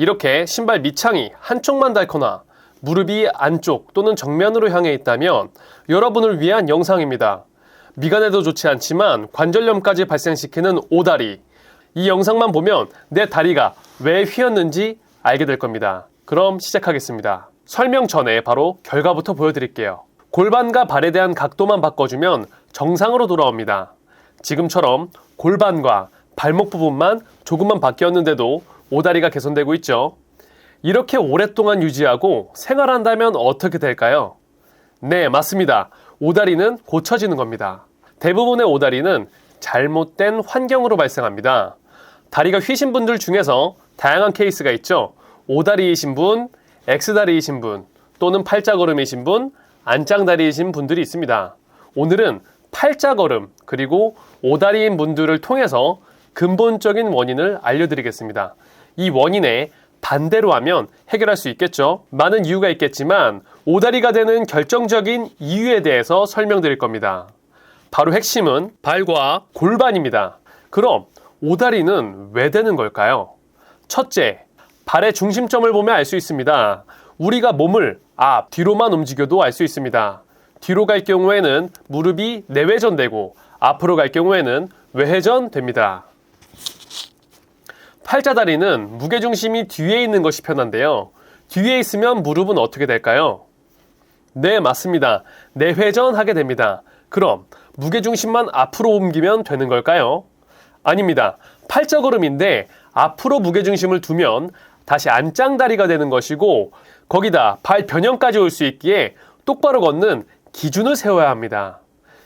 이렇게 신발 밑창이 한쪽만 닳거나 무릎이 안쪽 또는 정면으로 향해 있다면 여러분을 위한 영상입니다. 미간에도 좋지 않지만 관절염까지 발생시키는 오다리. 이 영상만 보면 내 다리가 왜 휘었는지 알게 될 겁니다. 그럼 시작하겠습니다. 설명 전에 바로 결과부터 보여드릴게요. 골반과 발에 대한 각도만 바꿔주면 정상으로 돌아옵니다. 지금처럼 골반과 발목 부분만 조금만 바뀌었는데도 오다리가 개선되고 있죠. 이렇게 오랫동안 유지하고 생활한다면 어떻게 될까요? 네, 맞습니다. 오다리는 고쳐지는 겁니다. 대부분의 오다리는 잘못된 환경으로 발생합니다. 다리가 휘신 분들 중에서 다양한 케이스가 있죠. 오다리이신 분, X다리이신 분, 또는 팔자걸음이신 분, 안짱다리이신 분들이 있습니다. 오늘은 팔자걸음 그리고 오다리인 분들을 통해서 근본적인 원인을 알려드리겠습니다. 이 원인에 반대로 하면 해결할 수 있겠죠. 많은 이유가 있겠지만 오다리가 되는 결정적인 이유에 대해서 설명드릴 겁니다. 바로 핵심은 발과 골반입니다. 그럼 오다리는 왜 되는 걸까요? 첫째, 발의 중심점을 보면 알 수 있습니다. 우리가 몸을 앞, 뒤로만 움직여도 알 수 있습니다. 뒤로 갈 경우에는 무릎이 내회전되고 앞으로 갈 경우에는 외회전됩니다. 팔자다리는 무게중심이 뒤에 있는 것이 편한데요. 뒤에 있으면 무릎은 어떻게 될까요? 네, 맞습니다. 내회전하게 됩니다. 그럼 무게중심만 앞으로 옮기면 되는 걸까요? 아닙니다. 팔자걸음인데 앞으로 무게중심을 두면 다시 안짱다리가 되는 것이고 거기다 발 변형까지 올 수 있기에 똑바로 걷는 기준을 세워야 합니다.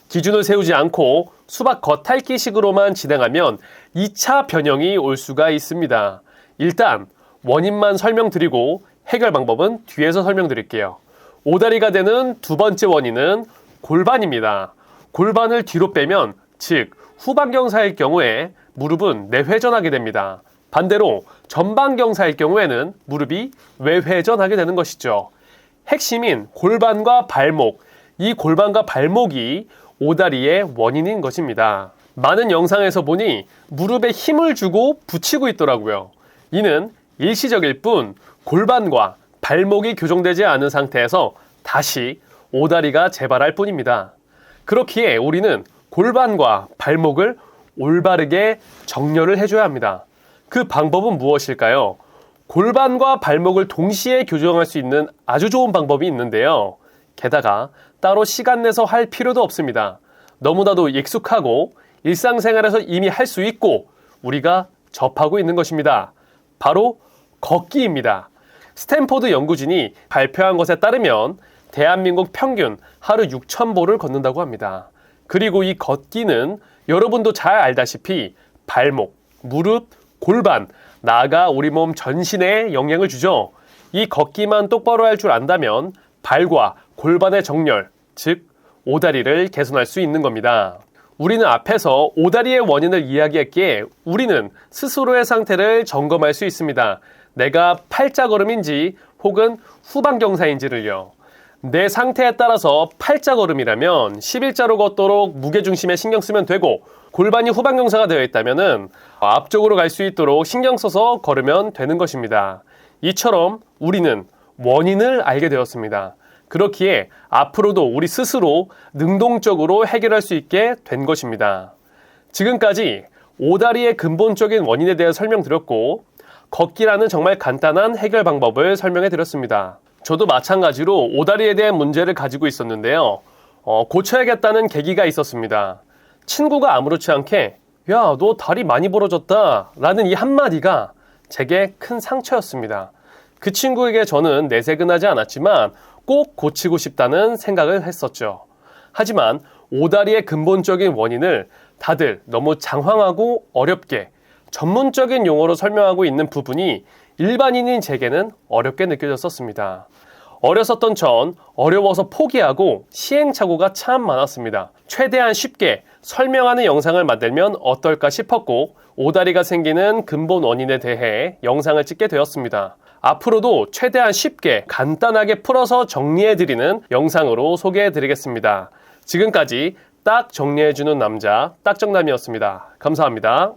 기준을 세우지 않고 수박 겉핥기식으로만 진행하면 2차 변형이 올 수가 있습니다. 일단 원인만 설명드리고 해결 방법은 뒤에서 설명드릴게요. 오다리가 되는 두 번째 원인은 골반입니다. 골반을 뒤로 빼면, 즉 후방경사일 경우에 무릎은 내회전하게 됩니다. 반대로 전방경사일 경우에는 무릎이 외회전하게 되는 것이죠. 핵심인 골반과 발목, 이 골반과 발목이 오다리의 원인인 것입니다. 많은 영상에서 보니 무릎에 힘을 주고 붙이고 있더라고요. 이는 일시적일 뿐 골반과 발목이 교정되지 않은 상태에서 다시 오다리가 재발할 뿐입니다. 그렇기에 우리는 골반과 발목을 올바르게 정렬을 해줘야 합니다. 그 방법은 무엇일까요? 골반과 발목을 동시에 교정할 수 있는 아주 좋은 방법이 있는데요. 게다가 따로 시간 내서 할 필요도 없습니다. 너무나도 익숙하고 일상생활에서 이미 할 수 있고 우리가 접하고 있는 것입니다. 바로 걷기입니다. 스탠포드 연구진이 발표한 것에 따르면 대한민국 평균 하루 6,000보를 걷는다고 합니다. 그리고 이 걷기는 여러분도 잘 알다시피 발목, 무릎, 골반, 나아가 우리 몸 전신에 영향을 주죠. 이 걷기만 똑바로 할 줄 안다면 발과 골반의 정렬, 즉 오다리를 개선할 수 있는 겁니다. 우리는 앞에서 오다리의 원인을 이야기했기에 우리는 스스로의 상태를 점검할 수 있습니다. 내가 팔자걸음인지 혹은 후방경사인지를요. 내 상태에 따라서 팔자걸음이라면 11자로 걷도록 무게중심에 신경 쓰면 되고 골반이 후방경사가 되어 있다면 앞쪽으로 갈 수 있도록 신경 써서 걸으면 되는 것입니다. 이처럼 우리는 원인을 알게 되었습니다. 그렇기에 앞으로도 우리 스스로 능동적으로 해결할 수 있게 된 것입니다. 지금까지 오다리의 근본적인 원인에 대해 설명드렸고 걷기라는 정말 간단한 해결 방법을 설명해 드렸습니다. 저도 마찬가지로 오다리에 대한 문제를 가지고 있었는데요. 고쳐야겠다는 계기가 있었습니다. 친구가 아무렇지 않게 야, 너 다리 많이 부러졌다 라는 이 한마디가 제게 큰 상처였습니다. 그 친구에게 저는 내색은 하지 않았지만 꼭 고치고 싶다는 생각을 했었죠. 하지만 오다리의 근본적인 원인을 다들 너무 장황하고 어렵게 전문적인 용어로 설명하고 있는 부분이 일반인인 제게는 어렵게 느껴졌었습니다. 어렸었던 전 어려워서 포기하고 시행착오가 참 많았습니다. 최대한 쉽게 설명하는 영상을 만들면 어떨까 싶었고 오다리가 생기는 근본 원인에 대해 영상을 찍게 되었습니다. 앞으로도 최대한 쉽게 간단하게 풀어서 정리해드리는 영상으로 소개해드리겠습니다. 지금까지 딱 정리해주는 남자 딱정남이었습니다. 감사합니다.